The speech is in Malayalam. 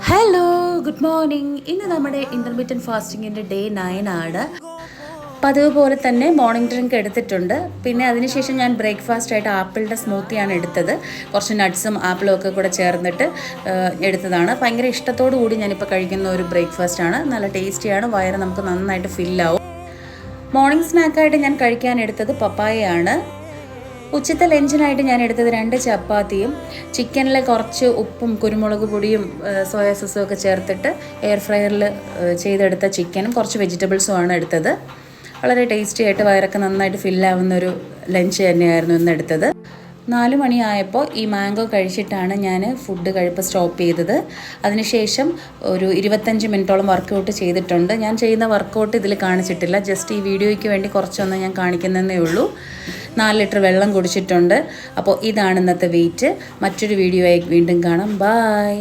Hello good morning. ഇന്ന് നമ്മുടെ ഇൻ്റർമീഡിയറ്റ് ഫാസ്റ്റിങ്ങിൻ്റെ ഡേ 9 ആണ്. പതിവ് പോലെ തന്നെ മോർണിംഗ് ഡ്രിങ്ക് എടുത്തിട്ടുണ്ട്. പിന്നെ അതിനുശേഷം ഞാൻ ബ്രേക്ക്ഫാസ്റ്റ് ആയിട്ട് ആപ്പിളിൻ്റെ സ്മൂത്തിയാണ് എടുത്തത്. കുറച്ച് നട്ട്സും ആപ്പിളും ഒക്കെ കൂടെ ചേർന്നിട്ട് എടുത്തതാണ്. ഭയങ്കര ഇഷ്ടത്തോടു കൂടി ഞാനിപ്പോൾ കഴിക്കുന്ന ഒരു ബ്രേക്ക്ഫാസ്റ്റാണ്. നല്ല ടേസ്റ്റിയാണ്, വയറ് നമുക്ക് നന്നായിട്ട് ഫില്ലാവും. മോർണിംഗ് സ്നാക്കായിട്ട് ഞാൻ കഴിക്കാൻ എടുത്തത് പപ്പായയാണ്. ഉച്ചത്തെ ലഞ്ചിനായിട്ട് ഞാൻ എടുത്തത് 2 ചപ്പാത്തിയും ചിക്കനിൽ കുറച്ച് ഉപ്പും കുരുമുളക് പൊടിയും സോയാ സോസും ഒക്കെ ചേർത്തിട്ട് എയർ ഫ്രയറിൽ ചെയ്തെടുത്ത ചിക്കനും കുറച്ച് വെജിറ്റബിൾസുമാണ് എടുത്തത്. വളരെ ടേസ്റ്റി ആയിട്ട് വയറൊക്കെ നന്നായിട്ട് ഫില്ലാവുന്നൊരു ലഞ്ച് തന്നെയായിരുന്നു ഇന്ന് എടുത്തത്. 4 മണിയായപ്പോൾ ഈ മാംഗോ കഴിച്ചിട്ടാണ് ഞാൻ ഫുഡ് കഴിപ്പ് സ്റ്റോപ്പ് ചെയ്തത്. അതിനുശേഷം ഒരു 25 മിനിറ്റോളം വർക്കൗട്ട് ചെയ്തിട്ടുണ്ട്. ഞാൻ ചെയ്യുന്ന വർക്കൗട്ട് ഇതിൽ കാണിച്ചിട്ടില്ല, ജസ്റ്റ് ഈ വീഡിയോയ്ക്ക് വേണ്ടി കുറച്ചൊന്ന് ഞാൻ കാണിക്കുന്നതേ ഉള്ളൂ. 4 ലിറ്റർ വെള്ളം കുടിച്ചിട്ടുണ്ട്. അപ്പോൾ ഇതാണ് ഇന്നത്തെ വെയിറ്റ്. മറ്റൊരു വീഡിയോ ആയി വീണ്ടും കാണാം. ബൈ.